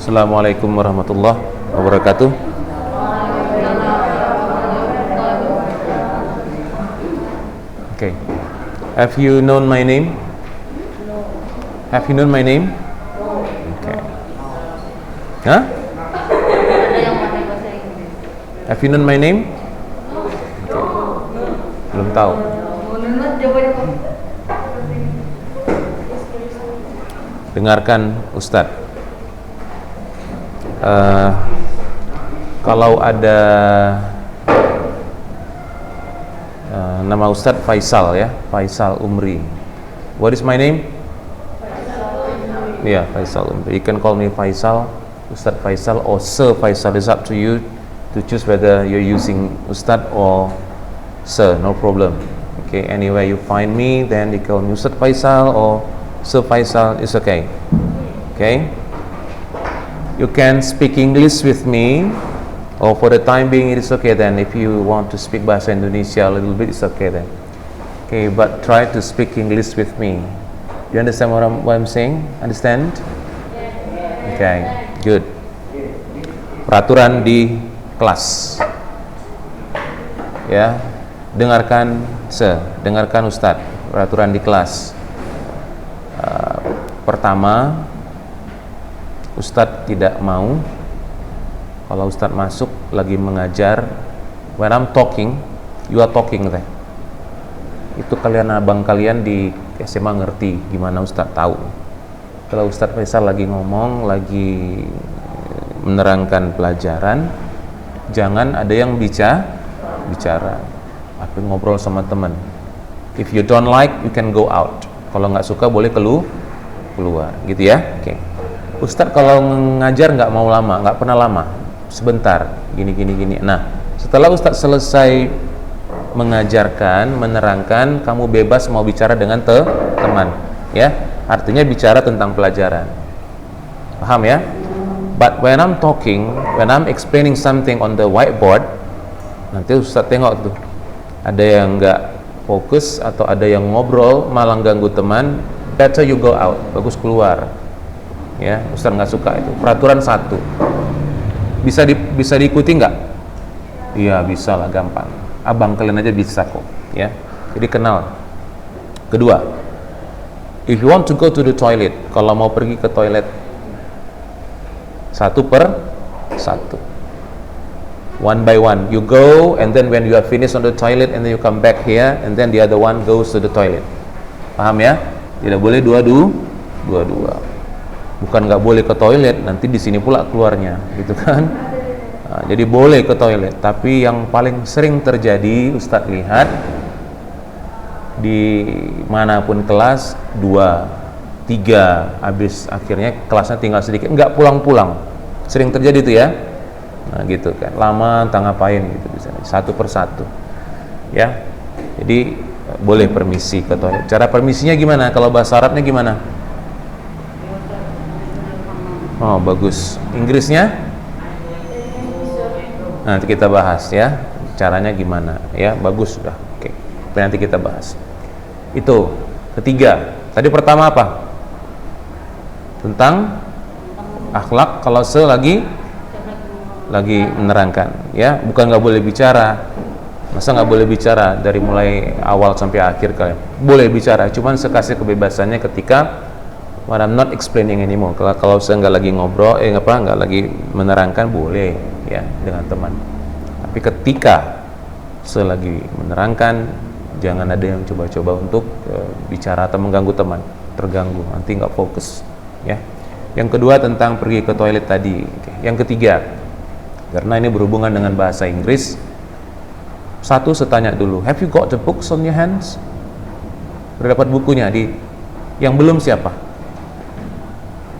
Assalamualaikum warahmatullahi wabarakatuh. Okay. Have you known my name? Have you known my name? Okay. Hah? Have you known my name? Okay. Belum tahu. Dengarkan Ustadz. Kalau ada nama Ustadz Faisal ya, Faisal Umri. What is my name? Yeah, Faisal Umri. You can call me Faisal, Ustadz Faisal or Sir Faisal. It's up to you to choose whether you're using Ustadz or Sir, no problem. Okay, anywhere you find me, then you call me Ustadz Faisal or Sir Faisal, it's okay. Okay? You can speak English with me, or for the time being it is okay then. If you want to speak Bahasa Indonesia a little bit, it's okay then. Okay, but try to speak English with me. You understand what I'm saying? Understand? Okay, good. Peraturan di kelas. Ya, dengarkan dengarkan Ustadz. Peraturan di kelas. Pertama, Ustadz tidak mau kalau Ustadz masuk lagi mengajar, when I'm talking, you are talking teh. Itu abang kalian di SMA ngerti gimana Ustadz tahu. Kalau Ustadz Faisal lagi ngomong, lagi menerangkan pelajaran, jangan ada yang bicara. Tapi ngobrol sama teman. If you don't like, you can go out. Kalau nggak suka boleh keluar, gitu ya. Oke. Ustadz kalau ngajar nggak mau lama, nggak pernah lama, sebentar, gini. Nah, setelah Ustadz selesai mengajarkan, menerangkan, kamu bebas mau bicara dengan teman, ya. Artinya bicara tentang pelajaran, paham ya? But when I'm talking, when I'm explaining something on the whiteboard, nanti Ustadz tengok tuh, ada yang nggak fokus atau ada yang ngobrol malah ganggu teman, better you go out, bagus keluar. Ya, Ustaz nggak suka itu. Peraturan 1. Bisa diikuti nggak? Iya, bisa lah, gampang. Abang kalian aja bisa kok, ya. Jadi kenal. Kedua, if you want to go to the toilet, kalau mau pergi ke toilet, 1 per 1. One by one, you go, and then when you are finished on the toilet, and then you come back here, and then the other one goes to the toilet. Paham ya? Tidak boleh dua-dua. Bukan nggak boleh ke toilet, nanti di sini pula keluarnya, gitu kan? Nah, jadi boleh ke toilet, tapi yang paling sering terjadi Ustadz lihat di manapun kelas 2, 3, habis akhirnya kelasnya tinggal sedikit, nggak pulang-pulang, sering terjadi itu ya. Nah gitu kan, lama entah ngapain gitu bisa 1 per 1, ya. Jadi boleh permisi ke toilet. Cara permisinya gimana? Kalau bahasa Arabnya gimana? Oh bagus. Inggrisnya? Nanti kita bahas ya. Caranya gimana? Ya bagus sudah. Oke. Nanti kita bahas. Itu ketiga. Tadi pertama apa? Tentang akhlak. Kalau lagi menerangkan. Ya bukan nggak boleh bicara. Masa nggak boleh bicara dari mulai awal sampai akhir kalian? Boleh bicara. Cuman sekasih kebebasannya ketika when I'm not explaining anymore. Kalau saya nggak lagi ngobrol, nggak lagi menerangkan, boleh ya dengan teman. Tapi ketika saya lagi menerangkan, jangan ada yang coba-coba untuk bicara atau mengganggu teman, terganggu, nanti nggak fokus. Ya. Yang kedua tentang pergi ke toilet tadi. Yang ketiga, karena ini berhubungan dengan bahasa Inggris. 1, saya tanya dulu, have you got the books on your hands? Udah dapat bukunya yang belum siapa?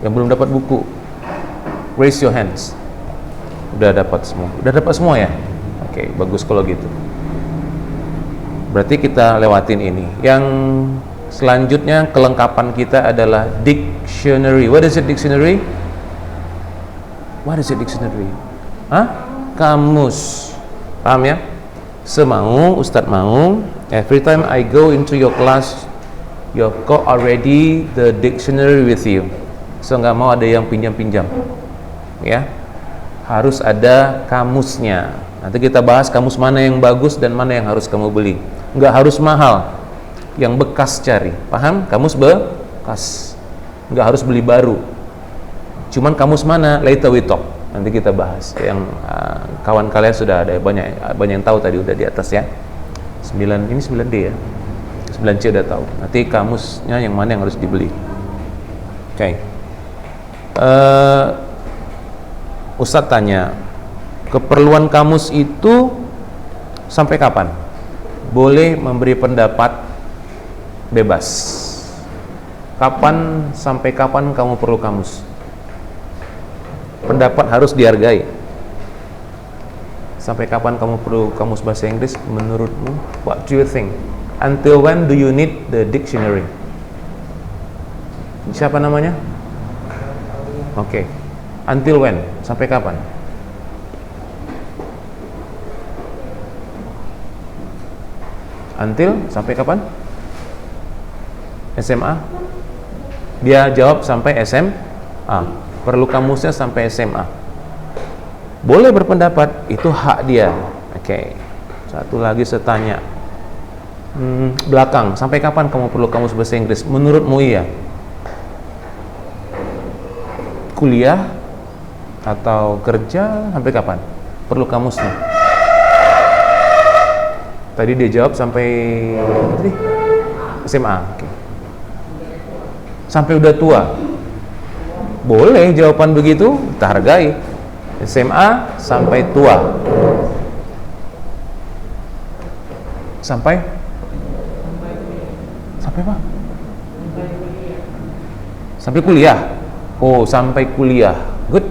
Yang belum dapat buku, raise your hands. Udah dapat semua? Udah dapat semua ya? Oke, bagus kalau gitu. Berarti kita lewatin ini. Yang selanjutnya kelengkapan kita adalah dictionary. What is it dictionary? What is it dictionary? Kamus. Paham ya? Semau, Ustadz mau, every time I go into your class, you've got already the dictionary with you. So nggak mau ada yang pinjam-pinjam. ya. Harus ada kamusnya. Nanti kita bahas kamus mana yang bagus dan mana yang harus kamu beli. Nggak harus mahal, yang bekas cari. Paham? Kamus bekas, nggak harus beli baru. Cuman kamus mana? Later we talk. Nanti kita bahas. Yang kawan kalian sudah ada banyak yang tahu tadi, udah di atas ya. 9 ini 9D ya. 9C udah tahu. Nanti kamusnya yang mana yang harus dibeli. Oke. Ustadz tanya, keperluan kamus itu sampai kapan? Boleh memberi pendapat bebas. Kapan sampai kapan kamu perlu kamus? Pendapat harus dihargai. Sampai kapan kamu perlu kamus bahasa Inggris menurutmu? What do you think? Until when do you need the dictionary? Siapa namanya? Oke. Until when? Sampai kapan? Until sampai kapan? SMA? Dia jawab sampai SMA. Perlu kamusnya sampai SMA. Boleh berpendapat, itu hak dia. Oke. Satu lagi saya tanya. Belakang, sampai kapan kamu perlu kamus bahasa Inggris? Menurutmu iya? Kuliah atau kerja sampai kapan perlu kamusnya? Tadi dia jawab sampai SMA. Okay. Sampai udah tua boleh jawaban begitu, kita hargai. SMA sampai tua. Sampai apa? Sampai kuliah. Oh, sampai kuliah. Good.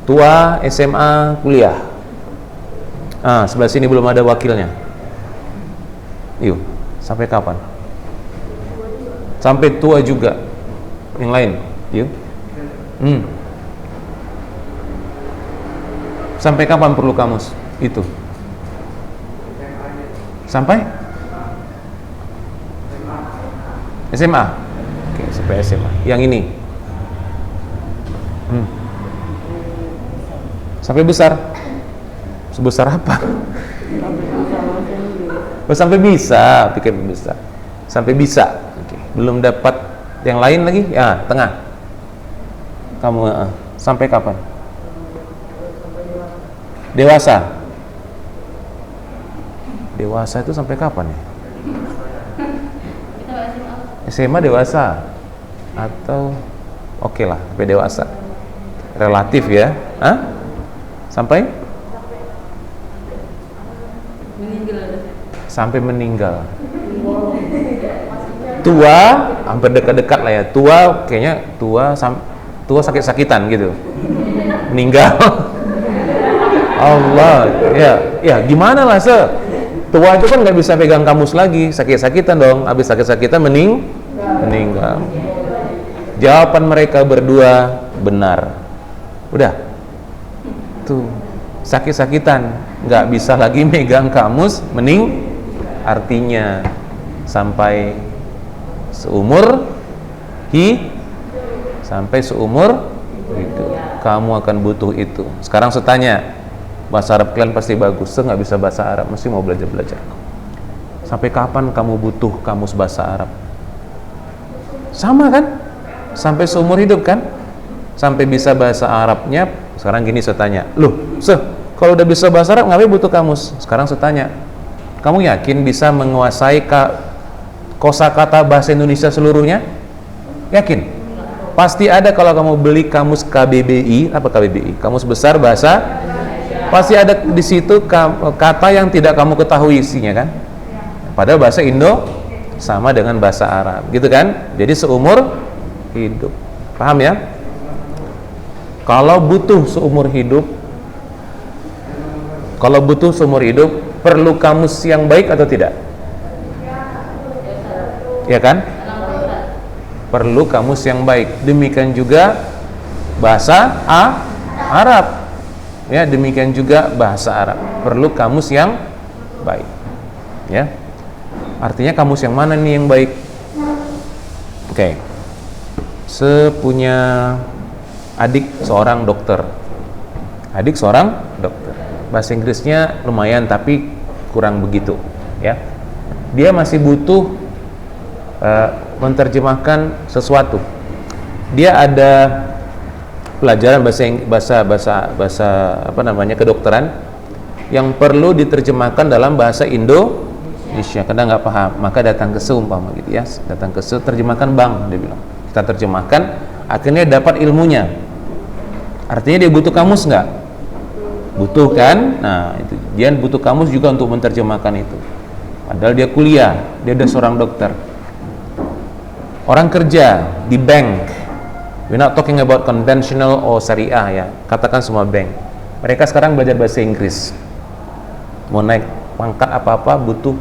Tua, SMA, kuliah. Sebelah sini belum ada wakilnya. Yuk, sampai kapan? Sampai tua juga. Yang lain, yuk. Sampai kapan perlu kamus? Itu. Sampai? SMA. Oke, sampai SMA. Yang ini. Sampai besar. Sebesar apa? Sampai bisa, pikir bisa. Sampai bisa. Oke. Belum dapat yang lain lagi? Ya, tengah. Kamu sampai kapan? Dewasa. Dewasa itu sampai kapan ya? SMA dewasa atau oke lah, sampai dewasa. Relatif ya. Sampai meninggal. Tua hampir dekat-dekat lah ya. Tua kayaknya tua sakit-sakitan gitu. Meninggal. Allah, ya gimana lah tua itu kan nggak bisa pegang kamus lagi, sakit-sakitan dong. Habis sakit-sakitan meninggal. Jawaban mereka berdua benar. Udah, tuh sakit-sakitan, nggak bisa lagi megang kamus, artinya sampai seumur hidup kamu akan butuh itu. Sekarang saya tanya, bahasa Arab kalian pasti bagus, saya nggak bisa bahasa Arab, mesti mau belajar. Sampai kapan kamu butuh kamus bahasa Arab? Sama kan? Sampai seumur hidup kan? Sampai bisa bahasa Arabnya. Sekarang gini saya tanya, kalau udah bisa bahasa Arab ngapain butuh kamus? Sekarang saya tanya, kamu yakin bisa menguasai kosakata bahasa Indonesia seluruhnya? Yakin? Pasti ada kalau kamu beli kamus KBBI, apa KBBI? Kamus Besar Bahasa, pasti ada di situ kata yang tidak kamu ketahui isinya kan? Padahal bahasa Indo sama dengan bahasa Arab, gitu kan? Jadi seumur hidup. Paham ya? Kalau butuh seumur hidup, perlu kamus yang baik atau tidak? Ya kan? Perlu kamus yang baik. Demikian juga bahasa Arab. Ya, demikian juga bahasa Arab. Perlu kamus yang baik. Ya. Artinya kamus yang mana nih yang baik? Oke. Sepunya adik seorang dokter. Adik seorang dokter. Bahasa Inggrisnya lumayan tapi kurang begitu, ya. Dia masih butuh menerjemahkan sesuatu. Dia ada pelajaran bahasa apa namanya, kedokteran yang perlu diterjemahkan dalam bahasa Indonesia. Kadang nggak paham, maka datang ke seumpama gitu ya, datang ke terjemahkan bang, dia bilang. Kita terjemahkan, akhirnya dapat ilmunya. Artinya dia butuh kamus nggak? Butuh kan? Nah, itu dia butuh kamus juga untuk menerjemahkan itu. Padahal dia kuliah, dia udah seorang dokter. Orang kerja di bank, we're not talking about conventional or syariah ya, katakan semua bank. Mereka sekarang belajar bahasa Inggris. Mau naik pangkat apa-apa butuh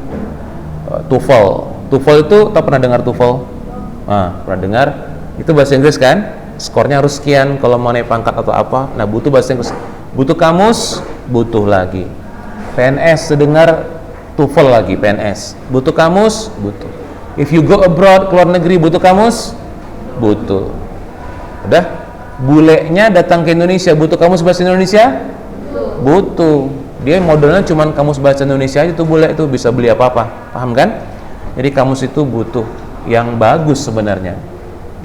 TOEFL. TOEFL itu, tau pernah dengar TOEFL? Pernah dengar? Itu bahasa Inggris kan? Skornya harus sekian kalau mau naik pangkat atau apa. Nah, butuh bahasa Inggris. Butuh kamus, butuh lagi. PNS sedengar TOEFL lagi, PNS. Butuh kamus, butuh. If you go abroad, keluar negeri, butuh kamus, butuh. Udah? Bulenya datang ke Indonesia, butuh kamus bahasa Indonesia? Butuh. Dia modelnya cuman kamus bahasa Indonesia aja tuh, bule itu bisa beli apa-apa. Paham kan? Jadi kamus itu butuh yang bagus sebenarnya.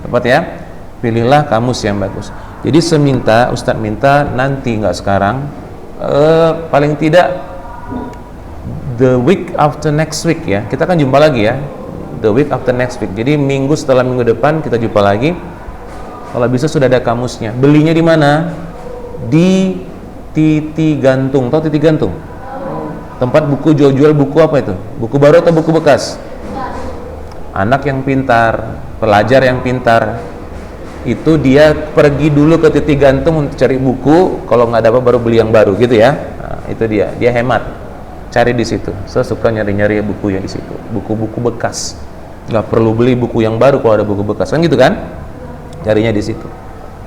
Tepat ya? Pilihlah kamus yang bagus. Jadi Ustadz minta nanti, nggak sekarang, paling tidak the week after next week ya, kita kan jumpa lagi ya, the week after next week. Jadi minggu setelah minggu depan kita jumpa lagi. Kalau bisa sudah ada kamusnya. Belinya di mana? Di Titi Gantung. Tahu Titi Gantung? Tempat buku, jual buku apa itu? Buku baru atau buku bekas? Anak yang pintar, pelajar yang pintar, itu dia pergi dulu ke Titi Gantung untuk cari buku. Kalau nggak dapat baru beli yang baru gitu ya. Nah, itu dia hemat. Cari di situ. Saya suka nyari-nyari buku yang di situ, buku-buku bekas. Nggak perlu beli buku yang baru kalau ada buku bekas, kan gitu kan? Carinya di situ.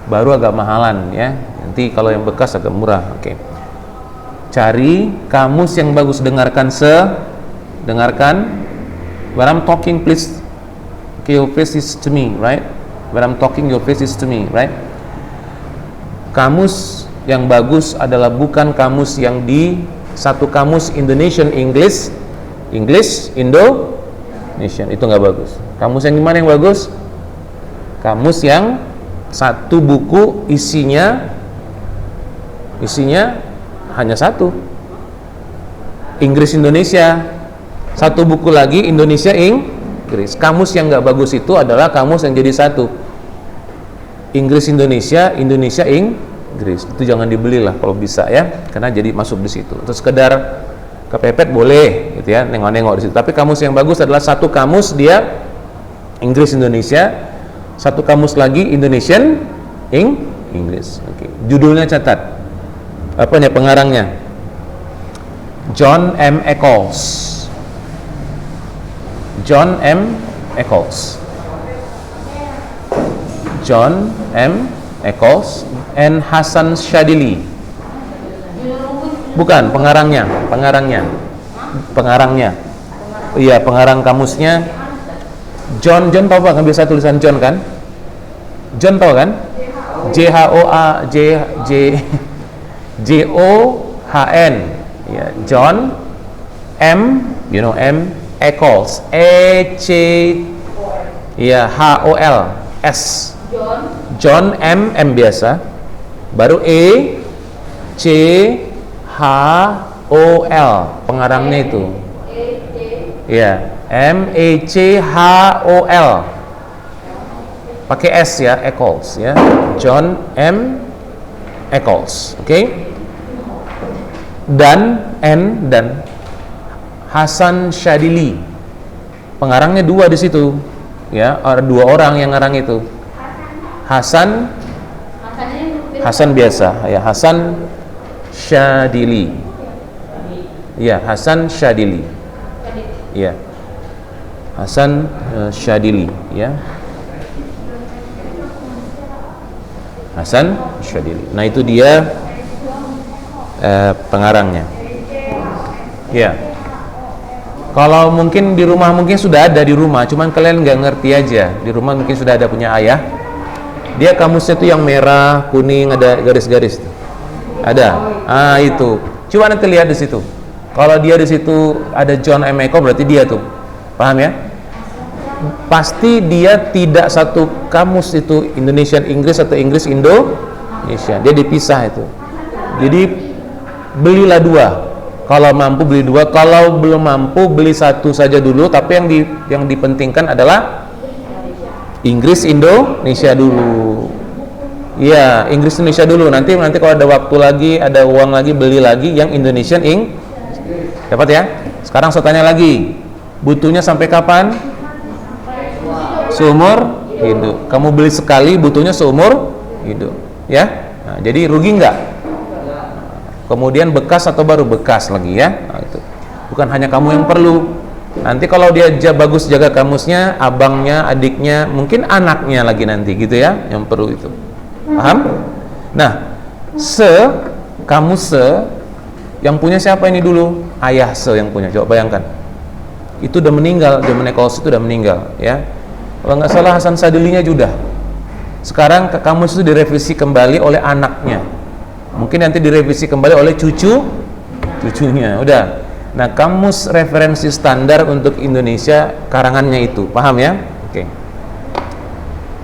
Baru agak mahalan ya. Nanti kalau yang bekas agak murah. Oke. Cari kamus yang bagus. Dengarkan. When I'm talking, please, okay, your face is to me, right? When I'm talking, your face is to me, right? Kamus yang bagus adalah bukan kamus yang di satu kamus Indonesian English Indonesian, itu nggak bagus. Kamus yang gimana yang bagus? Kamus yang satu buku isinya hanya satu, Inggris Indonesia. Satu buku lagi Indonesia Inggris. Kamus yang nggak bagus itu adalah kamus yang jadi satu, Inggris Indonesia, Indonesia Inggris. Itu jangan dibeli lah kalau bisa ya, karena jadi masuk di situ. Terus sekedar kepepet boleh gitu ya, nengok-nengok di situ. Tapi kamus yang bagus adalah satu kamus dia Inggris Indonesia, satu kamus lagi Indonesian English. Oke. Judulnya catat. Apanya pengarangnya? John M. Eccles. John M. Eccles. John M. Eccles and Hasan Shadili. Bukan, pengarangnya. Iya, pengarang kamusnya John tahu Pak, kan biasa tulisan John kan? John tahu kan? John. Ya, John M, M Eccles. H-O-L-S. John M biasa. Baru H-O-L. Pengarangnya itu. Ya, M-E-C-H-O-L. Pakai S ya, Eccles ya. John M Eccles. Oke? Dan Hasan Shadili. Pengarangnya dua di situ. Ya, ada dua orang yang ngarang itu. Hasan biasa ya, Hasan Shadili. Ya, Hasan Shadili. Ya. Hasan Shadili ya. Hasan Shadili. Nah, itu dia pengarangnya. Ya. Kalau mungkin di rumah mungkin sudah ada di rumah, cuman kalian nggak ngerti aja. Di rumah mungkin sudah ada punya ayah. Dia kamusnya tuh yang merah, kuning, ada garis-garis. Ada. Ah, itu. Coba nanti lihat di situ. Kalau dia di situ ada John M. Eko, berarti dia tuh. Paham ya? Pasti dia tidak satu kamus itu Indonesian Inggris atau Inggris Indonesia. Dia dipisah itu. Jadi belilah dua. Kalau mampu beli dua, kalau belum mampu beli satu saja dulu. Tapi yang dipentingkan adalah Inggris Indonesia dulu. Iya, Inggris Indonesia dulu. Nanti kalau ada waktu lagi, ada uang lagi, beli lagi yang Indonesian dapat ya. Sekarang saya tanya lagi, butuhnya sampai kapan? Seumur hidup. Kamu beli sekali, butuhnya seumur hidup, ya. Nah, jadi rugi nggak? Kemudian bekas atau baru bekas lagi ya. Nah, itu. Bukan hanya kamu yang perlu. Nanti kalau dia bagus jaga kamusnya, abangnya, adiknya, mungkin anaknya lagi nanti gitu ya, yang perlu itu. Paham? Nah, kamus yang punya siapa ini dulu? Ayah yang punya. Coba bayangkan. Itu udah meninggal, zaman Ekos itu udah meninggal ya. Kalau nggak salah Hasan Sadilinya juga. Sekarang kamus itu direvisi kembali oleh anaknya. Mungkin nanti direvisi kembali oleh cucunya. Udah. Nah, kamus referensi standar untuk Indonesia karangannya itu. Paham ya? Oke.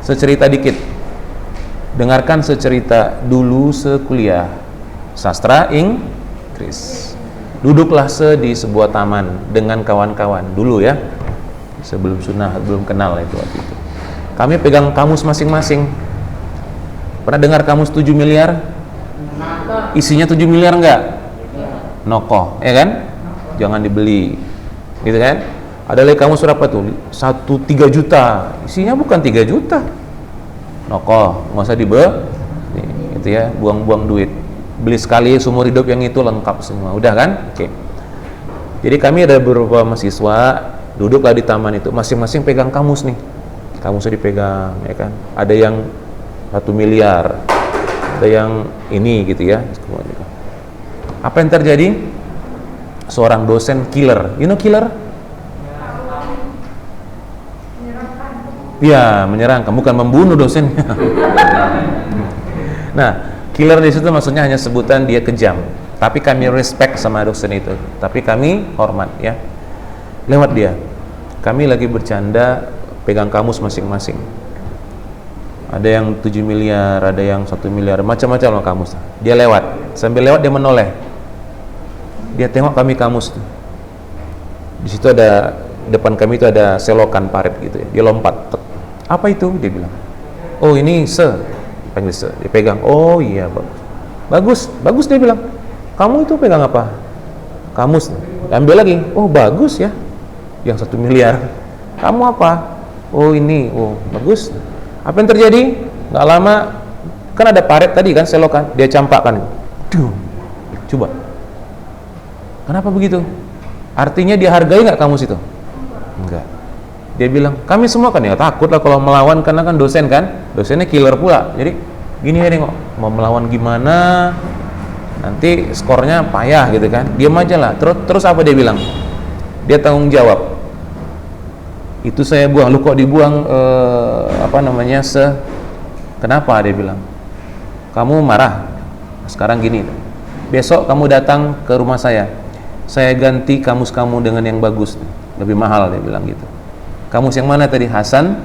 Secerita dikit. Dengarkan secerita dulu sekuliah sastra Inggris. Duduklah di sebuah taman dengan kawan-kawan dulu ya. Sebelum sunnah, belum kenal itu waktu itu. Kami pegang kamus masing-masing. Pernah dengar kamus 7 miliar? Isinya 7 miliar enggak? Nokoh, ya kan? Jangan dibeli. Gitu kan? Ada lagi kamus berapa tuh? 3 juta. Isinya bukan 3 juta. Nokoh, nggak usah gitu ya, buang-buang duit. Beli sekali seumur hidup yang itu lengkap semua. Udah kan? Oke. Jadi kami ada beberapa mahasiswa duduklah di taman itu, masing-masing pegang kamus nih. Kamusnya dipegang, ya kan? Ada yang 1 miliar, ada yang ini gitu ya. Apa yang terjadi? Seorang dosen killer. You know killer? Ya, menyerangkan, bukan membunuh dosennya. Nah, killer di situ maksudnya hanya sebutan dia kejam. Tapi kami respect sama dosen itu. Tapi kami hormat ya. Lewat dia. Kami lagi bercanda, pegang kamus masing-masing. Ada yang 7 miliar, ada yang 1 miliar, macam-macam loh kamus. Dia lewat. Sambil lewat dia menoleh. Dia tengok kami kamus tuh. Di situ ada, depan kami itu ada selokan paret gitu ya. Dia lompat. Apa itu? Dia bilang. Oh, ini panggil dia pegang. Oh iya, bagus dia bilang. Kamu itu pegang apa? Kamus. Ambil lagi. Oh, bagus ya. Yang 1 miliar. Kamu apa? Oh, ini. Oh, bagus. Apa yang terjadi? Nggak lama, kan ada paret tadi kan, selokan. Dia campakkan. Duh. Coba. Kenapa begitu? Artinya dia hargai nggak kamus itu? Enggak. Dia bilang, kami semua kan ya takut lah kalau melawan, karena kan dosennya killer pula. Jadi gini ya nengok, mau melawan gimana, nanti skornya payah gitu kan. Diam aja lah. Terus apa dia bilang? Dia tanggung jawab. Itu saya buang, lu kok dibuang kenapa? Dia bilang, kamu marah. Sekarang gini, besok kamu datang ke rumah saya ganti kamus kamu dengan yang bagus, lebih mahal. Dia bilang gitu. Kamus yang mana tadi? Hasan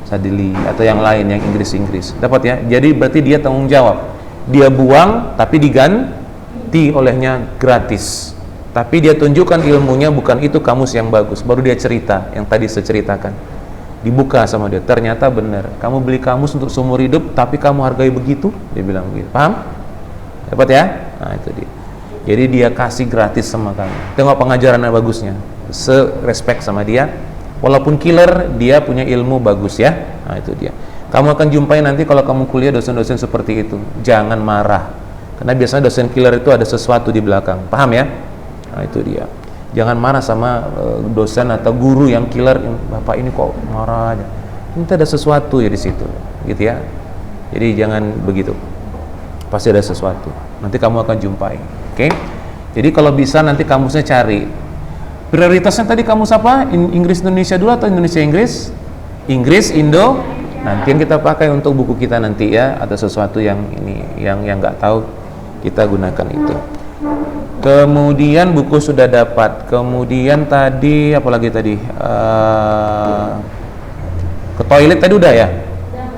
Sadili atau yang lain, yang Inggris. Dapat ya? Jadi berarti dia tanggung jawab. Dia buang tapi diganti olehnya gratis. Tapi dia tunjukkan ilmunya, bukan itu kamus yang bagus. Baru dia cerita yang tadi saya ceritakan. Dibuka sama dia. Ternyata benar. Kamu beli kamus untuk seumur hidup tapi kamu hargai begitu? Dia bilang begitu. Paham? Dapat ya? Nah, itu dia. Jadi dia kasih gratis sama kamu. Tengok pengajarannya bagusnya. Se-respect sama dia. Walaupun killer, dia punya ilmu bagus ya. Nah, itu dia. Kamu akan jumpai nanti kalau kamu kuliah dosen-dosen seperti itu. Jangan marah. Karena biasanya dosen killer itu ada sesuatu di belakang. Paham ya? Nah, itu dia. Jangan marah sama dosen atau guru yang killer. Bapak ini kok marah aja. Ini ada sesuatu ya di situ. Gitu ya. Jadi jangan begitu. Pasti ada sesuatu. Nanti kamu akan jumpai. Oke? Jadi kalau bisa nanti kamusnya cari. Prioritasnya tadi kamus apa? Inggris Indonesia dulu atau Indonesia Inggris? Inggris Indonesia Nanti yang kita pakai untuk buku kita nanti ya, ada sesuatu yang ini yang nggak tahu, kita gunakan itu. Kemudian buku sudah dapat. Kemudian tadi apalagi tadi? Ke toilet tadi udah ya?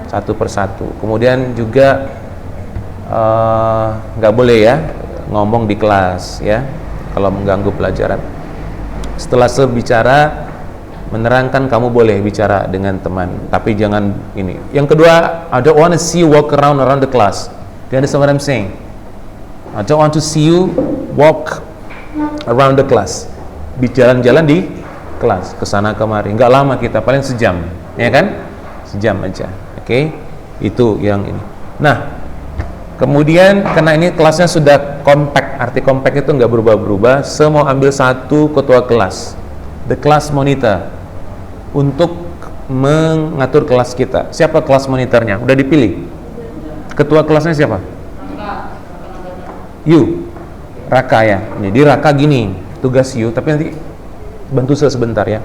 Satu persatu. Kemudian juga nggak boleh ya ngomong di kelas ya, kalau mengganggu pelajaran. Setelah bicara, menerangkan, kamu boleh bicara dengan teman, tapi jangan ini. Yang kedua, I don't want to see you walk around the class. Do you understand what I'm saying? I don't want to see you walk around the class. Jalan-jalan di kelas, kesana kemari. Nggak lama kita, paling sejam, ya kan? Sejam aja, oke? Itu yang ini. Nah, kemudian karena ini kelasnya sudah compact, arti compact itu nggak berubah-berubah. Saya mau ambil satu ketua kelas, the class monitor, untuk mengatur kelas kita. Siapa kelas monitornya? Udah dipilih? Ketua kelasnya siapa? You, Raka ya. Jadi Raka gini, tugas you, tapi nanti bantu saya sebentar ya,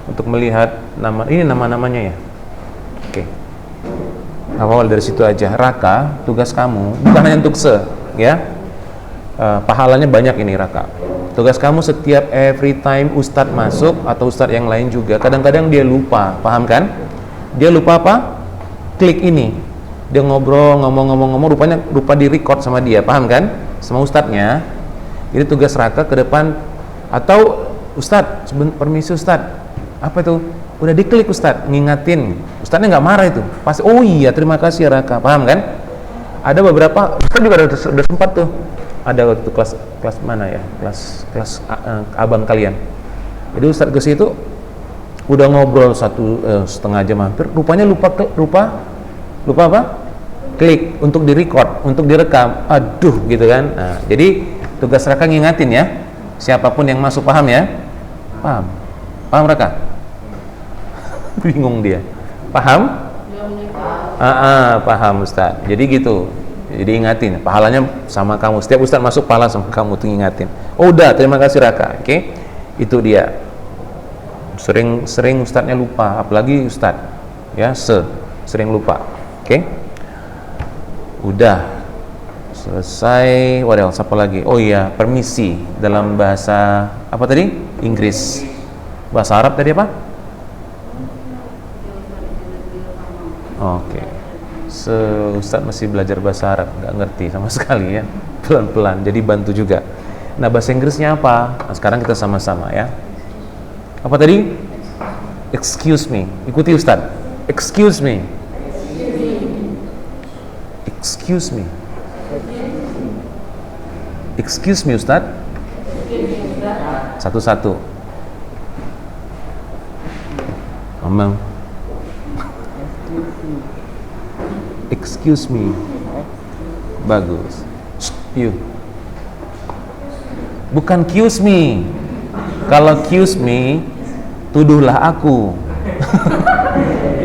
untuk melihat nama ini, nama-namanya ya. Oke. Awal dari situ aja. Raka, tugas kamu bukan hanya untuk ya. Pahalanya banyak ini Raka. Tugas kamu setiap every time Ustadz masuk atau Ustadz yang lain juga, kadang-kadang dia lupa, paham kan? Dia lupa apa? Klik ini. Dia ngobrol, ngomong-ngomong, rupanya lupa di record sama dia, paham kan? Sama Ustadznya. Jadi tugas Raka ke depan, atau Ustadz, permisi Ustadz, apa itu? Udah diklik Ustadz, ngingatin. Ustadznya nggak marah itu, pasti. Oh iya, terima kasih Raka, paham kan? Ada beberapa Ustadz juga udah sempat tuh. Ada waktu kelas mana ya, kelas abang kalian. Jadi Ustadz ke situ udah ngobrol setengah jam hampir, rupanya lupa apa? Klik untuk direcord, untuk direkam. Aduh, gitu kan. Nah, jadi tugas Raka ngingatin ya, siapapun yang masuk, paham ya? Paham Raka? Bingung dia. Paham? Paham Ustadz. Jadi gitu. Jadi ingatin, pahalanya sama kamu. Setiap Ustadz masuk, pahala sama kamu, tuh ingatin. Oh udah, terima kasih Raka. Oke, itu dia. Sering Ustadznya lupa, apalagi Ustadz ya, sering lupa. Oke, udah selesai. What else? Apa lagi? Oh iya, permisi dalam bahasa apa tadi? Inggris. Bahasa Arab tadi apa? Oke. Ustadz masih belajar bahasa Arab, nggak ngerti sama sekali ya, pelan-pelan, jadi bantu juga. Nah, bahasa Inggrisnya apa? Nah, sekarang kita sama-sama ya. Apa tadi? Excuse me. Ikuti Ustadz. Excuse me. Excuse me. Excuse me Ustadz. Satu-satu. Ngomong. Excuse me. Bagus. You. Bukan accuse me. Kalau accuse me, tuduhlah aku.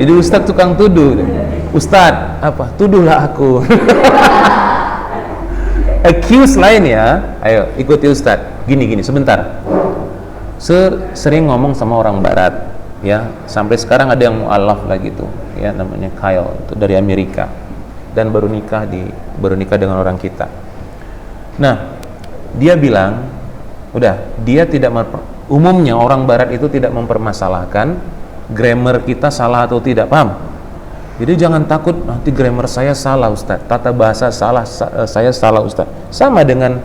Jadi Ustadz tukang tuduh. Ustadz, apa? Tuduhlah aku. Accuse lain ya. Ayo, ikuti Ustadz. Gini, sebentar. Sering ngomong sama orang barat ya, sampai sekarang ada yang mu'alaf lagi tuh ya, namanya Kyle, itu dari Amerika, dan baru nikah dengan orang kita. Nah, dia bilang dia tidak umumnya orang barat itu tidak mempermasalahkan grammar kita salah atau tidak, paham? Jadi jangan takut nanti grammar saya salah Ustaz, tata bahasa salah, saya salah Ustaz. Sama dengan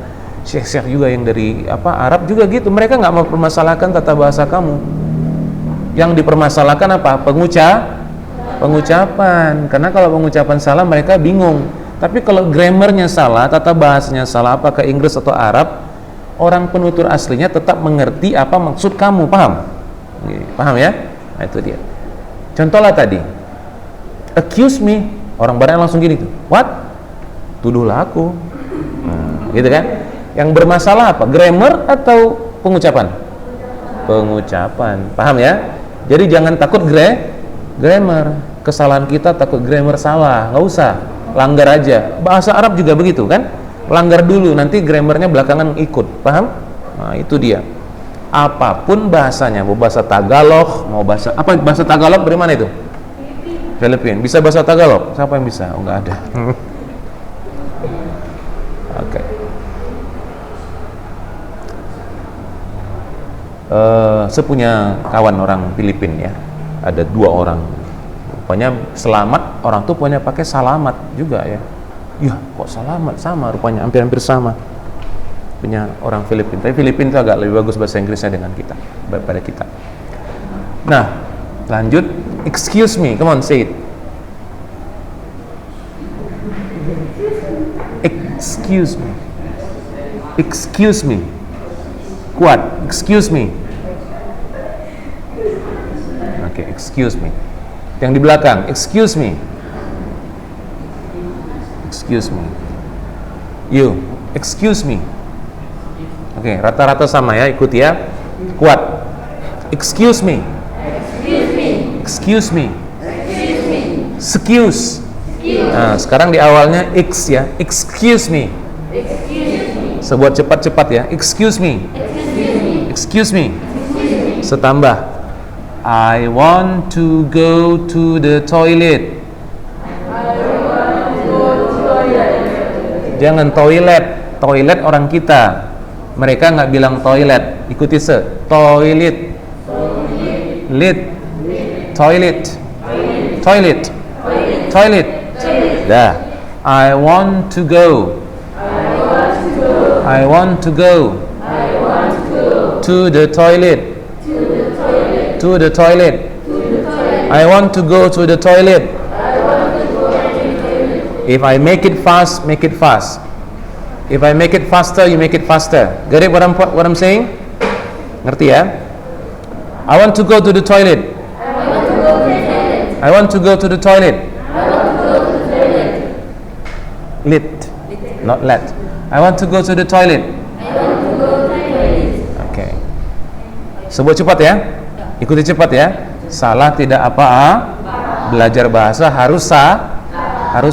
syekh-syekh juga yang dari Arab juga gitu, mereka nggak mempermasalahkan tata bahasa kamu. Yang dipermasalahkan apa? Pengucapan. Karena kalau pengucapan salah mereka bingung. Tapi kalau grammarnya salah, tata bahasanya salah, apakah Inggris atau Arab, orang penutur aslinya tetap mengerti apa maksud kamu, paham? Paham ya? Nah, itu dia. Contohlah tadi, accuse me, orang barat langsung gini tuh, what? Tuduhlah aku. Nah, gitu kan? Yang bermasalah apa? Grammar atau pengucapan? Pengucapan, paham ya? Jadi jangan takut grammar. Kesalahan kita takut grammar salah, nggak usah, langgar aja. Bahasa Arab juga begitu kan? Langgar dulu, nanti grammarnya belakangan ikut, paham? Nah, itu dia. Apapun bahasanya, mau bahasa Tagalog, mau bahasa apa? Bahasa Tagalog dari mana itu? Filipin. Bisa bahasa Tagalog? Siapa yang bisa? Oh, nggak ada. Oke. Saya punya kawan orang Filipin ya. Ada 2 orang. Rupanya selamat, orang tuh punya pakai salamat juga ya. Ya, kok salamat sama rupanya, hampir-hampir sama. Punya orang Filipin. Tapi Filipin itu agak lebih bagus bahasa Inggrisnya dengan kita, daripada kita. Nah, lanjut. Excuse me, come on, say it. Excuse me. Excuse me. Kuat. Excuse me. Oke, excuse me. Yang di belakang, excuse me. Excuse me. You, excuse me. Oke, rata-rata sama ya, ikuti ya. Kuat. Excuse me. Excuse me. Excuse. Nah, sekarang di awalnya X ya. Excuse me. Sebuat cepat-cepat ya. Excuse me. Excuse me. Setambah. I want to go to the toilet. Jangan toilet. Toilet orang kita. Mereka nggak bilang toilet. Ikuti toilet. Lit. Toilet. Toilet. Toilet. Dah. I want to go. I want to go. To the toilet. To the toilet. I want to go to the toilet. If I make it fast, make it fast. If I make it faster, you make it faster. Get it what I'm saying? Ngerti ya? I want to go to the toilet. I want to go to the toilet. Lit, not let. I want to go to the toilet. Oke. Sebut cepat ya. Ikuti cepat ya. Salah tidak apa. Belajar bahasa harus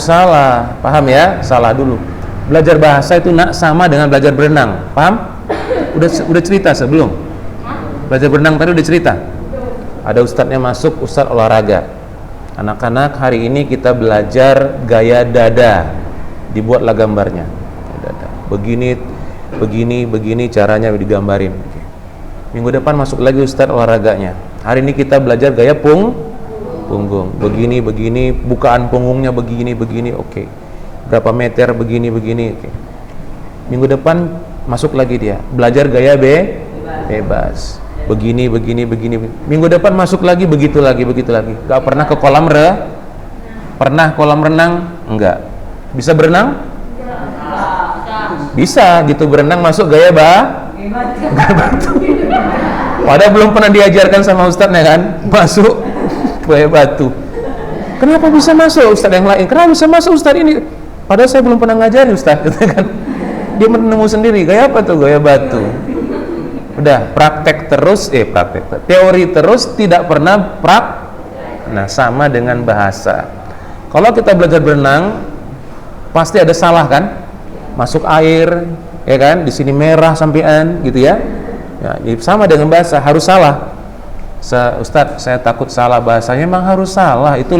salah. Paham ya? Salah dulu. Belajar bahasa itu sama dengan belajar berenang. Paham? Udah cerita sebelum. Belajar berenang tadi udah cerita. Ada ustadznya masuk, ustadz olahraga. Anak-anak, hari ini kita belajar gaya dada. Dibuatlah gambarnya. Dada. Begini caranya digambarin. Minggu depan masuk lagi ustadz olahraganya. Hari ini kita belajar gaya punggung. Begini, bukaan punggungnya begini, oke. Berapa meter begini, oke. Minggu depan masuk lagi dia. Belajar gaya bebas. Begini. Minggu depan masuk lagi begitu lagi. Gak pernah ke kolam Pernah kolam renang? Enggak. Bisa berenang? Bisa gitu, berenang masuk gaya batu. Padahal belum pernah diajarkan sama ustadznya kan, masuk gaya batu. Kenapa bisa masuk ustadz yang lain? Kenapa bisa masuk ustadz ini? Padahal saya belum pernah ngajari ustadz, gitu kan? Dia menemu sendiri gaya apa tuh, gaya batu. Udah praktek terus, teori terus, tidak pernah Nah, sama dengan bahasa. Kalau kita belajar berenang, pasti ada salah kan? Masuk air, ya kan? Di sini merah sampean, gitu ya. Ya, sama dengan bahasa, harus salah. Ustadz, saya takut salah bahasanya, memang harus salah. Itu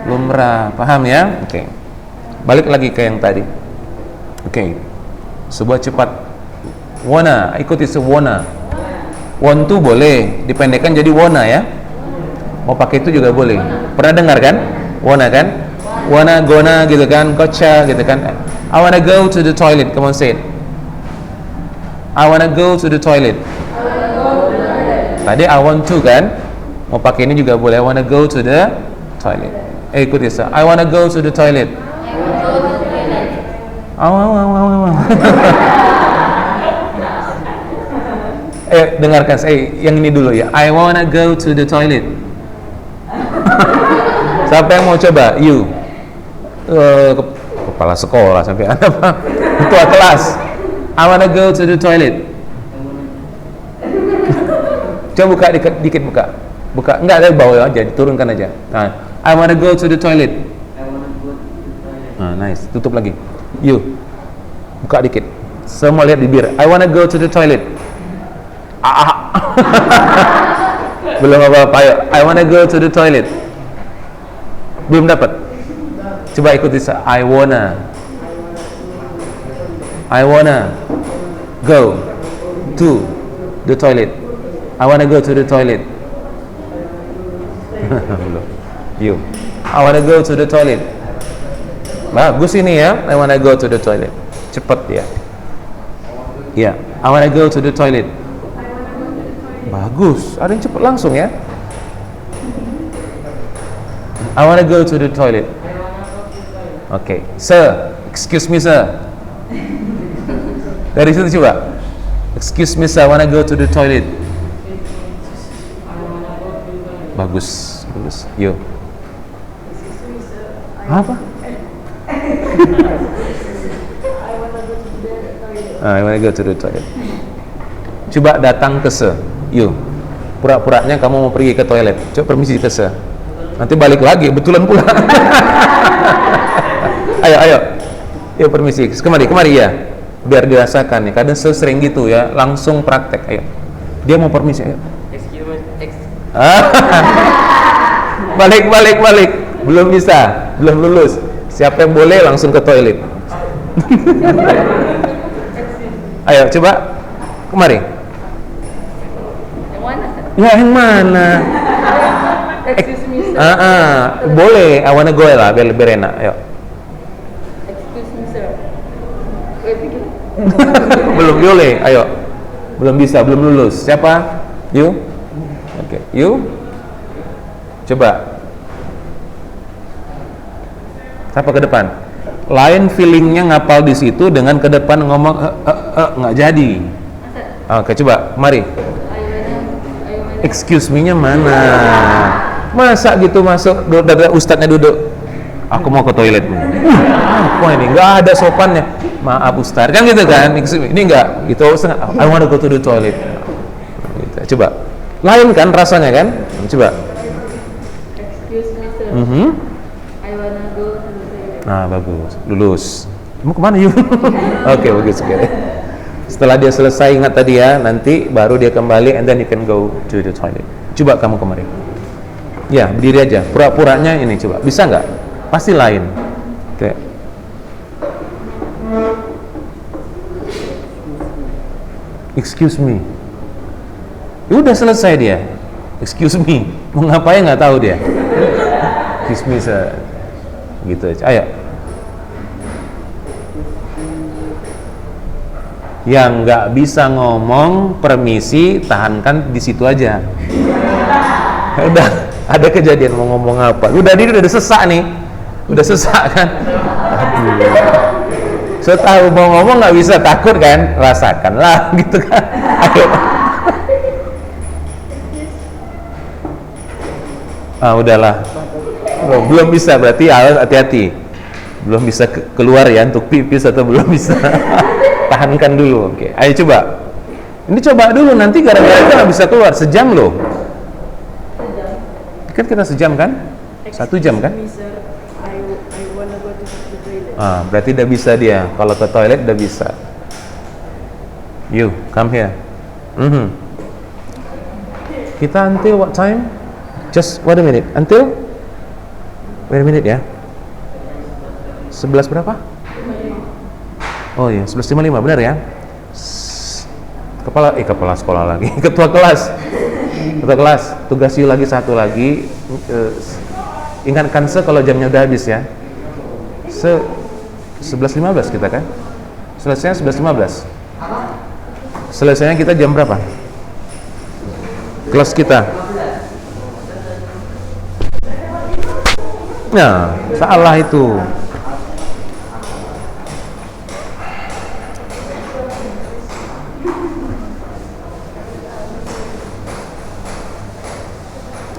lumrah, paham ya? Oke. Balik lagi ke yang tadi. Oke. Sebuah cepat. Wanna, ikuti wanna. Want to boleh dipendekkan jadi wanna ya. Mau pakai itu juga boleh. Pernah dengar kan? Wanna kan? Wanna, gonna gitu kan? Gotcha gitu kan? I wanna go to the toilet. Come on, say it. I wanna go to the toilet. Tadi I want to kan? Mau pakai ini juga boleh. I wanna go to the toilet. Ikuti I wanna go to the toilet. Dengarkan saya yang ini dulu ya. I wanna go to the toilet. Siapa yang mau coba? You. Kepala sekolah sampai ada apa? Ketua kelas. I wanna go to the toilet. Coba buka dikit buka. Enggak ada bawah aja, diturunkan aja. Nah, I wanna go to the toilet. Nice. Tutup lagi. You. Buka dikit. Semua lihat bibir. I wanna go to the toilet. Belum apa-apa. I wanna go to the toilet. Belum dapat. Coba ikuti saya. I wanna go to the toilet. I wanna go to the toilet. You. I wanna go to the toilet. Bagus ini ya. I wanna go to the toilet. Cepat ya. Ya. I wanna go to the toilet. Bagus. Ada yang cepat langsung ya. I wanna go to the toilet. Okay. Sir, excuse me sir. Dari situ coba. Excuse me sir, I wanna go to the toilet. Bagus, bagus. Yo. Apa? I wanna go to the toilet. Coba datang ke sir. Yo. Pura-puranya kamu mau pergi ke toilet. Coba permisi ke sir. Nanti balik lagi, betulan pula. Ayo. Yo permisi. Kemari ya. Biar dirasakan ya. Kadang sering gitu ya, langsung praktek. Ayo. Dia mau permisi. Ayo. Balik. Belum bisa, belum lulus. Siapa yang boleh langsung ke toilet. Ayo coba. Kemari. Yang mana? Excuse me sir. Boleh. I wanna go lah, biar lebih enak. Ayo. Excuse me sir. Belum boleh. Ayo. Belum bisa, belum lulus. Siapa? You? Oke, you? Coba. Siapa ke depan? Lain feelingnya ngapal di situ dengan ke depan ngomong nggak jadi. Oke, coba. Mari. Excuse me-nya mana? Masa gitu masuk, ustadznya duduk. Aku mau ke toilet. Apa ini? Nggak ada sopannya. Maaf ustadz, kan gitu kan? Ini nggak gitu. I want to go to the toilet. Gitu. Coba. Lain kan rasanya kan? Coba. Excuse me sir. I wanna go to the toilet. Nah, bagus. Lulus. Mau kemana yuk? Oke, bagus. Okay. Setelah dia selesai ingat tadi ya, nanti baru dia kembali and then you can go to the toilet. Coba kamu kemarin. Ya, berdiri aja. Pura-puranya ini coba. Bisa nggak? Pasti lain. Oke. Excuse me. Ya udah selesai dia. Excuse me. Mau ngapain nggak tahu dia. Excuse me sir. Gitu aja. Ayo. Yang nggak bisa ngomong permisi, tahankan di situ aja. Udah ada kejadian mau ngomong apa? Udah sesak nih. Udah sesak kan? Aduh. Saya tahu mau ngomong nggak bisa, takut kan? Rasakanlah gitu kan. Ayo. Udahlah. Belum bisa, berarti harus hati-hati. Belum bisa keluar ya untuk pipis atau belum bisa. Tahankan dulu. Oke. Ayo coba. Ini coba dulu, nanti gara-gara itu nggak bisa keluar. Sejam loh. Kan kita sejam kan? 1 jam kan? Berarti udah bisa dia. Kalau ke toilet udah bisa. You, come here. Kita until what time? Just wait a minute. Until? Wait a minute ya. 11 berapa? Oh iya, 11.55 benar ya. Kepala sekolah lagi. Ketua kelas. Tugas you lagi satu lagi. Ingatkan kalau jamnya udah habis ya. 11.15 kita kan? Selesainya 11.15. Selesainya kita jam berapa? Kelas kita. Nah, salah itu.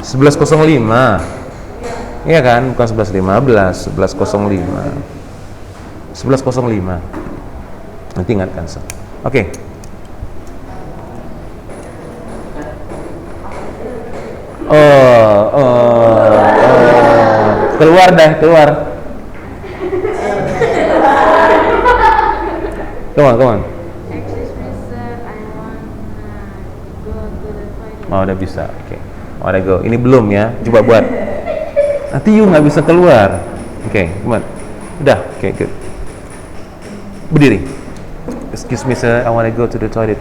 Sebelas 11.05. Iya kan? Bukan 11.15, 11.05. 11.05. Nanti ingatkan. Oke. Keluar. Come on. Excuse me sir, I wanna go to the toilet. Udah bisa. Oke. Wanna go. Ini belum ya. Coba buat. Nanti you nggak bisa keluar. Oke, come on. Udah, oke, good. Berdiri. Excuse me sir, I wanna go to the toilet.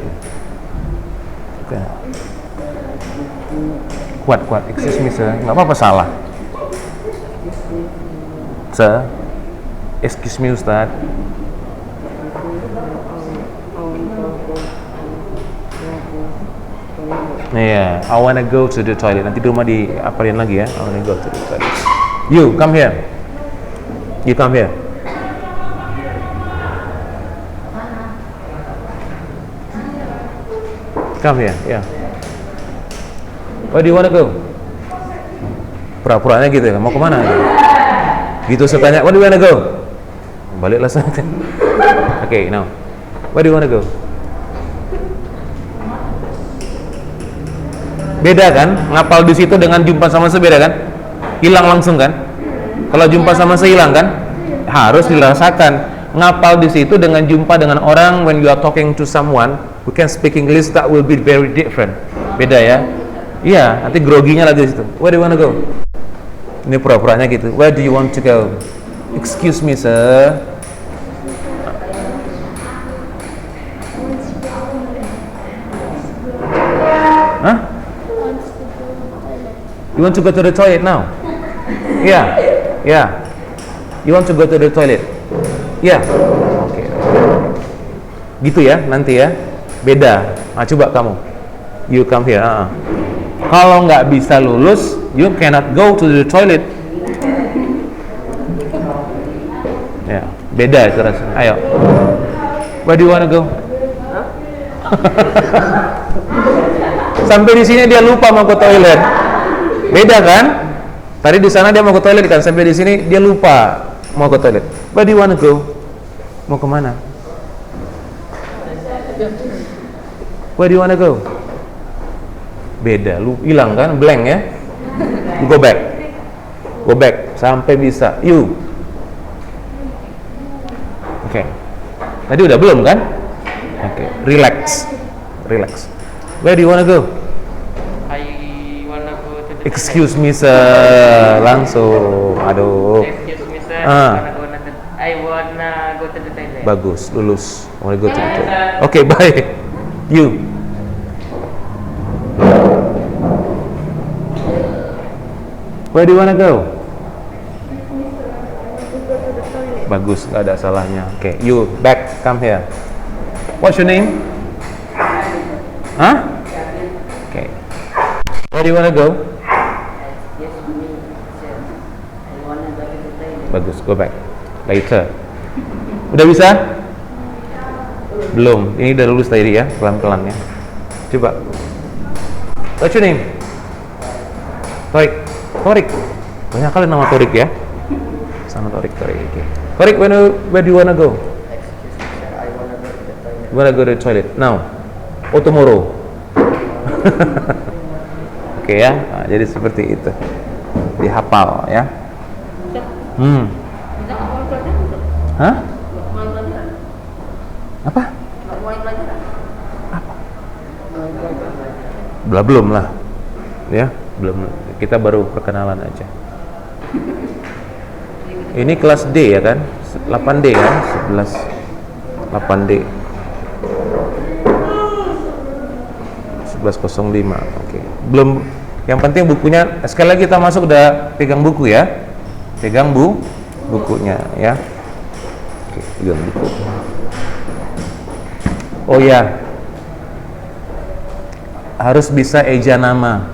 Oke. Kuat. Excuse me sir, nggak apa-apa salah. Sir, excuse me Ustaz. Iya, I wanna go to the toilet. Nanti di rumah diapain lagi ya. I wanna go to the toilet. You come here. You come here. Come here, yeah. Where do you wanna go? Pura-puranya gitu ya, mau kemana gitu? Gitu saya tanya, where do you wanna go? Baliklah sana. Okay, now, where do you wanna go? Beda kan? Ngapal di situ dengan jumpa sama sebeda kan? Hilang langsung kan? Kalau jumpa sama sehilang kan? Harus dirasakan. Ngapal di situ dengan jumpa dengan orang, when you are talking to someone who can speak English, that will be very different. Beda ya? Iya, nanti groginya lagi di situ. Where do you wanna go? Ini pura-puranya gitu. Where do you want to go? Excuse me, sir. Hah? You want to go to the toilet now? Yeah. You want to go to the toilet? Yeah. Oke. Gitu ya, nanti ya. Beda. Nah, coba kamu. You come here. Kalau nggak bisa lulus, you cannot go to the toilet. Ya, beda itu rasanya. Ayo. Where do you wanna go? Sampai di sini dia lupa mau ke toilet. Beda kan? Tadi di sana dia mau ke toilet kan, sampai di sini dia lupa mau ke toilet. Where do you wanna go? Mau kemana? Where do you wanna go? Beda, lu hilang kan, blank ya. You go back sampai bisa. You. Oke. Tadi udah belum kan? Oke, relax. Where do you wanna go? I wanna go to the Excuse me sir, langsung. Aduh. Excuse me sir, I wanna go to the toilet. Bagus, lulus. I wanna go to the toilet. Oke, bye. You. Where do you wanna go? Bagus, nggak ada salahnya. Oke, you back, come here. What's your name? Huh? Okay. Where do you wanna go? Bagus, go back. Later. Udah bisa? Belum. Ini udah lulus tadi ya, pelan-pelan ya. Coba. What's your name? Torik. Banyak kali nama Torik ya. Sama Torik. Okay. Torik, where do you wanna go? You wanna go to the toilet now or tomorrow? Oke ya. Nah, jadi seperti itu. Dihafal ya. Hah? Apa? Belum lah. Ya, belum. Kita baru perkenalan aja. Ini kelas D ya kan? 8D kan? 11 8D 11.05. Oke. Belum, yang penting bukunya. Sekali lagi kita masuk udah pegang buku ya. Pegang bukunya ya. Oke, pegang buku. Oh ya. Harus bisa eja nama.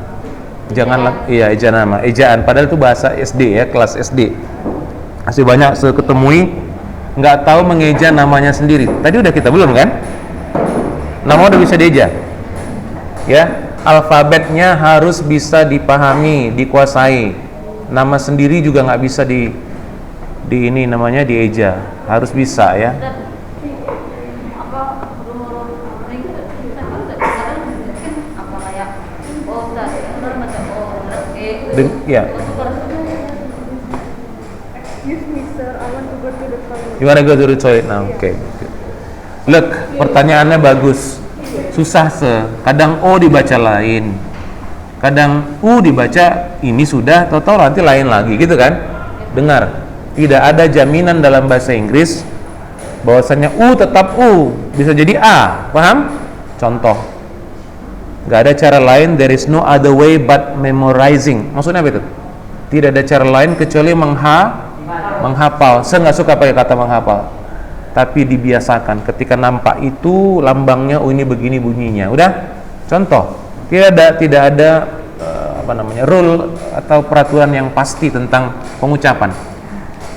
Janganlah, iya eja nama, ejaan. Padahal itu bahasa SD ya, kelas SD. Masih banyak saya ketemui nggak tahu mengeja namanya sendiri. Tadi udah kita belum kan? Nama udah bisa dieja. Ya, alfabetnya harus bisa dipahami, dikuasai. Nama sendiri juga nggak bisa di ini namanya dieja. Harus bisa ya. Ya. Excuse me sir, I want to go to the toilet. You wanna go to the toilet now? Okay. Look, pertanyaannya bagus. Susah kadang O dibaca lain. Kadang U dibaca ini sudah, tahu-tahu nanti lain lagi gitu kan. Dengar, tidak ada jaminan dalam bahasa Inggris bahwasanya U tetap U, bisa jadi A, paham? Contoh, nggak ada cara lain, there is no other way but memorizing. Maksudnya apa itu? Tidak ada cara lain kecuali menghafal. Saya nggak suka pakai kata menghafal, tapi dibiasakan. Ketika nampak itu lambangnya, oh ini begini bunyinya, udah. Contoh, tidak ada rule atau peraturan yang pasti tentang pengucapan.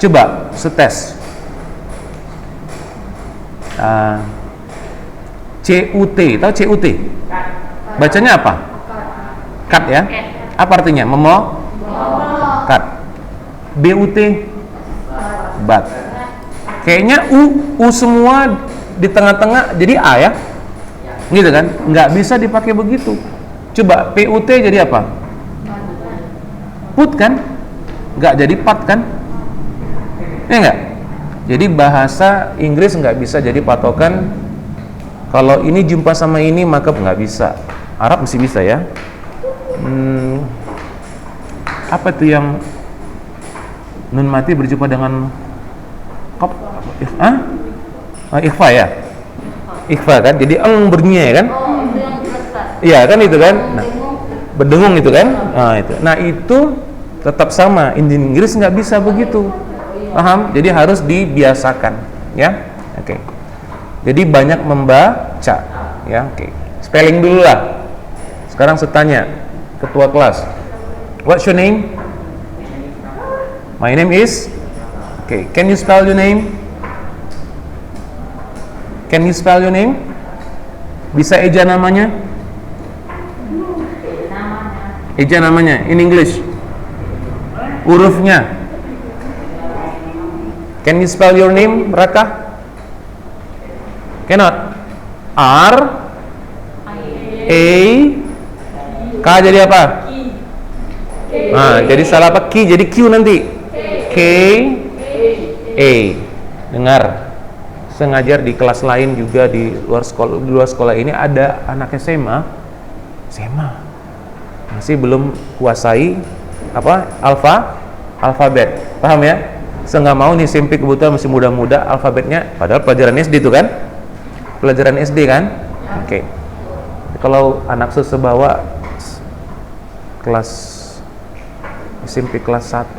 Coba setes. CUT, tahu CUT? Bacanya apa? Cut ya? Apa artinya? Cut. BUT? But. Kayaknya U semua di tengah-tengah jadi A ya? Gitu kan? Nggak bisa dipakai begitu. Coba PUT jadi apa? Put kan? Nggak jadi pat kan? Ya nggak? Jadi bahasa Inggris nggak bisa jadi patokan. Kalau ini jumpa sama ini maka nggak bisa. Arab mesti bisa ya. Apa itu yang nun mati berjumpa dengan kop? Ikhfa ya? Ikhfa kan? Jadi berbunyi ya kan? Iya kan itu kan? Nah, berdengung itu kan? Nah itu tetap sama. Di Inggris nggak bisa begitu. Paham? Jadi harus dibiasakan, ya. Oke. Jadi banyak membaca, ya. Oke. Spelling dulu lah. Sekarang saya tanya ketua kelas. What's your name? My name is. Okay. Can you spell your name? Can you spell your name? Bisa eja namanya? Eja namanya in English. Hurufnya. Can you spell your name, Raka? Cannot. R A K jadi apa? Nah, jadi salah apa? K jadi Q nanti. K A. Dengar. Saya ngajar di kelas lain juga di luar sekolah ini ada anak SMA masih belum kuasai alfabet. Paham ya? Saya nggak mau nih SMP kebetulan masih muda-muda alfabetnya, padahal pelajaran SD itu kan, pelajaran SD kan. Oke. Kalau anak sebawa kelas SMP kelas 1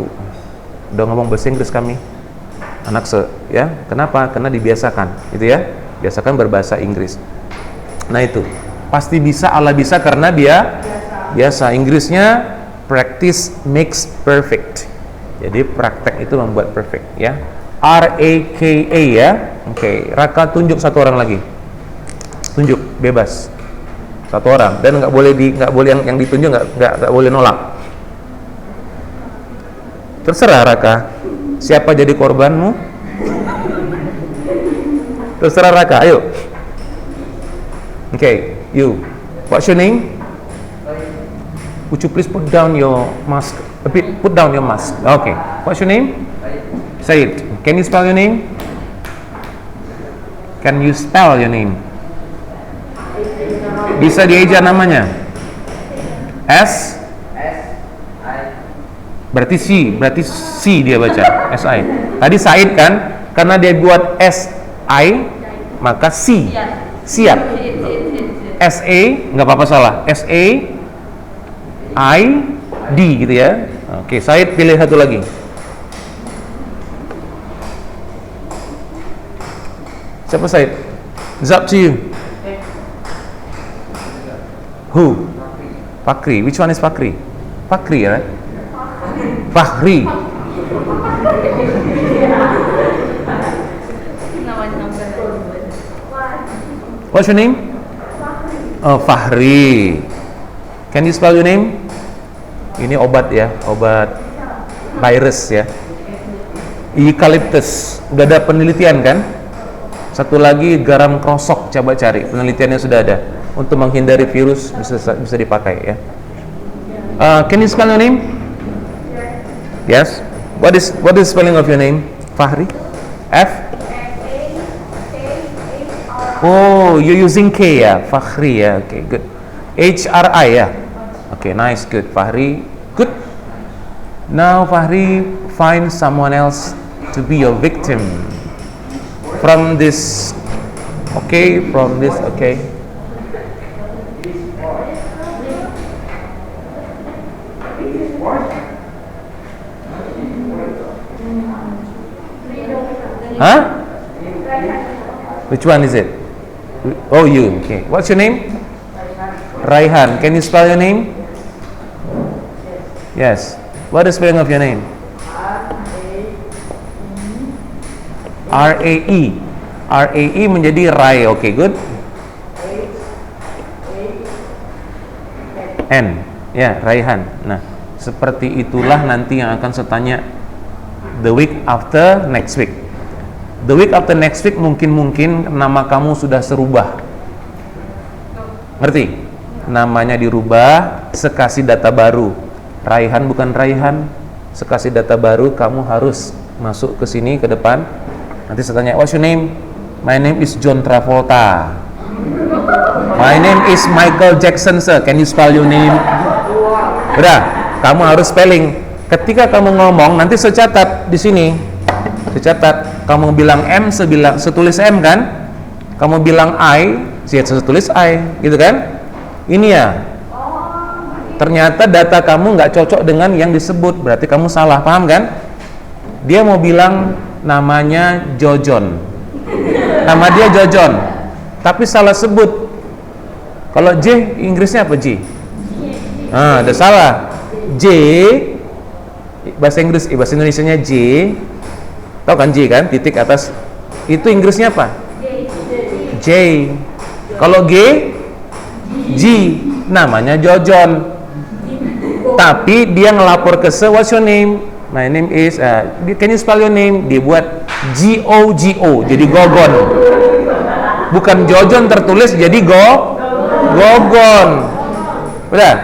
udah ngomong bahasa Inggris kami, anak ya. Kenapa? Karena dibiasakan gitu ya, biasakan berbahasa Inggris. Nah itu pasti bisa, Allah bisa karena dia biasa. Inggrisnya practice makes perfect. Jadi praktek itu membuat perfect ya. RAKA ya. Oke. Raka tunjuk satu orang lagi. Tunjuk bebas. Satu orang dan nggak boleh yang ditunjuk nggak boleh nolak. Terserah Raka. Siapa jadi korbanmu? Terserah Raka. Ayo. Oke. You. What's your name? Would you please put down your mask? Put down your mask. Okay. What's your name? Say it. Can you spell your name? Can you spell your name? Bisa dieja namanya. S. Berarti C dia baca. S-I. Tadi Said kan? Karena dia buat S-I, maka C. Siap. S-A, nggak apa-apa salah. S-A I-D gitu ya. Oke, Said pilih satu lagi. Siapa Said? It's up to you. Who? Fakri. Which one is Fakri? Fakri ya? Right? Fahri. What's your name? Oh, Fahri. Can you spell your name? Ini obat ya, obat virus ya. Eucalyptus. Udah ada penelitian kan? Satu lagi garam krosok, coba cari. Penelitiannya sudah ada. Untuk menghindari virus bisa dipakai ya. Can you spell your name? Yes. What is spelling of your name? Fahri? F? Oh, you're using K ya, Fahri ya. Okay, good. H-R-I ya. Okay, nice, good. Fahri, good. Now Fahri, find someone else to be your victim from this. Okay, from this. Okay. Huh? Which one is it? Oh, you. Okay. What's your name? Raihan. Can you spell your name? Yes. What is the spelling of your name? R-A-E. R-A-E menjadi Rai. Okay, good. N. Ya, Raihan. Nah, seperti itulah nanti yang akan saya tanya the week after next week. The week after next week mungkin nama kamu sudah serubah. Ngerti? Namanya dirubah, sekasih data baru. Raihan bukan Raihan, sekasih data baru, kamu harus masuk ke sini ke depan. Nanti saya tanya, what's your name? My name is John Travolta. My name is Michael Jackson, sir. Can you spell your name? Udah, kamu harus spelling. Ketika kamu ngomong, nanti saya catat di sini. Dicatat, kamu bilang M, setulis M kan? Kamu bilang I, saya tulis I, gitu kan? Ini ya. Ternyata data kamu nggak cocok dengan yang disebut, berarti kamu salah, paham kan? Dia mau bilang namanya Jojon, nama dia Jojon, tapi salah sebut. Kalau J, Inggrisnya apa J? Ah, udah salah. J, bahasa Inggris, bahasa Indonesianya J. Tahu kan J kan, titik atas. Itu Inggrisnya apa? J. Kalau G, G, namanya Jojon. Tapi dia ngelapor ke saya, what's your name? My name is, can you spell your name? Dia buat G-O-G-O, jadi Gogon. Bukan Jojon tertulis jadi Gogon. Udah?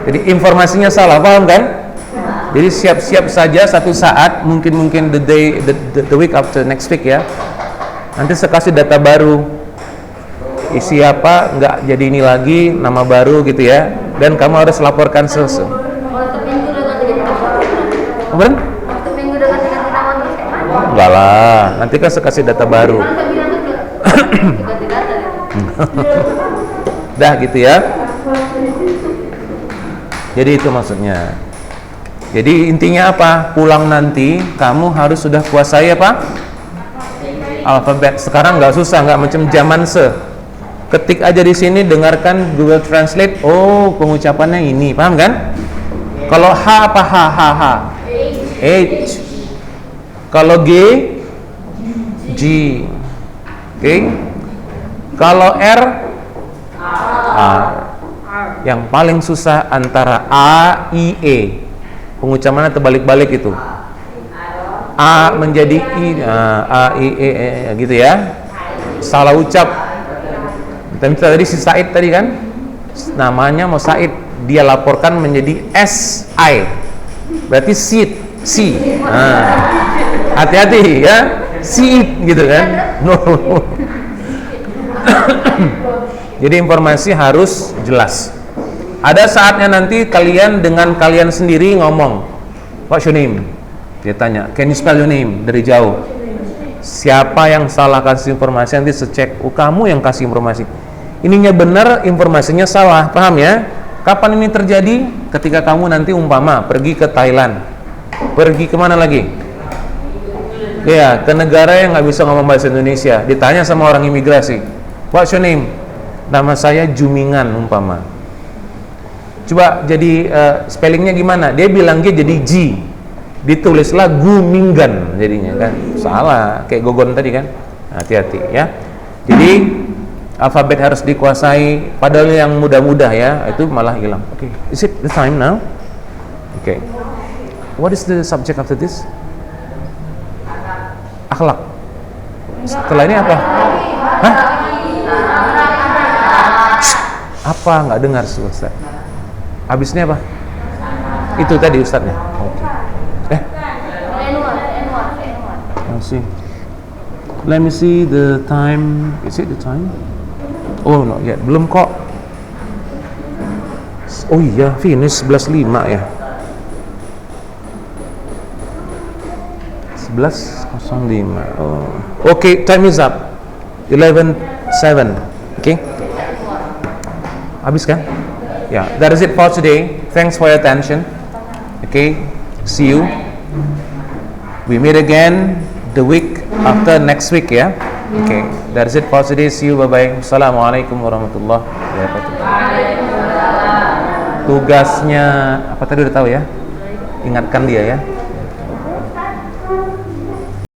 Jadi informasinya salah, paham kan? Jadi siap-siap saja satu saat, mungkin the week after next week ya. Nanti saya kasih data baru. Isi apa, nggak jadi ini lagi, nama baru gitu ya. Dan kamu harus laporkan Waktu minggu dengan ganti-ganti nama. Apa? Waktu minggu dengan ganti-ganti nama terus kayak mana? Enggak lah, nanti kan saya kasih data baru. Kan saya bilang tuh ganti data ya. Dah gitu ya. Jadi itu maksudnya. Jadi intinya apa? Pulang nanti kamu harus sudah kuasai apa? Alfabet. Sekarang nggak susah, nggak macam zaman ketik aja di sini, dengarkan Google Translate. Oh, pengucapannya ini, paham kan? Kalau H apa H? H. Kalau G, G. Oke. Kalau R, R. Yang paling susah antara A, I, E. Pengucapannya terbalik-balik itu. A menjadi I, A, I, E, gitu ya. Salah ucap. Tadi si Said tadi kan, namanya mau Said, dia laporkan menjadi S, I. Berarti Sid, C. Hati-hati ya, Sid gitu kan. No. Jadi informasi harus jelas. Ada saatnya nanti kalian dengan kalian sendiri ngomong, what's your name? Dia tanya, can you spell your name? Dari jauh. Siapa yang salah kasih informasi, nanti secek, kamu yang kasih informasi. Ininya benar, informasinya salah, paham ya? Kapan ini terjadi? Ketika kamu nanti umpama pergi ke Thailand, pergi kemana lagi? Ya, ke negara yang nggak bisa ngomong bahasa Indonesia. Ditanya sama orang imigrasi, what's your name? Nama saya Jumingan umpama. Coba jadi spellingnya gimana? Dia bilang G jadi G, ditulislah Guminggan jadinya kan? Salah, kayak Gogon tadi kan? Hati-hati ya. Jadi alfabet harus dikuasai. Padahal yang mudah-mudah ya, itu malah hilang. Oke, is it the time now? Oke. What is the subject after this? Akhlak. Setelah ini apa? Hah? Apa? Nggak dengar Ustaz. Habisnya apa? Itu tadi Ustaznya. Oke. Let me see the time. Is it the time? Oh, not yet. Belum kok. Oh iya, finish 11.05 ya. 11.05. Oh. Okay, time is up. 11.07. Okay. Habis kan? Yeah, that is it for today. Thanks for your attention. Okay, see you. We meet again the week after next week ya. Okay, that is it for today. See you. Bye bye. Assalamualaikum warahmatullahi wabarakatuh. Tugasnya apa tadi udah tahu ya? Ingatkan dia ya.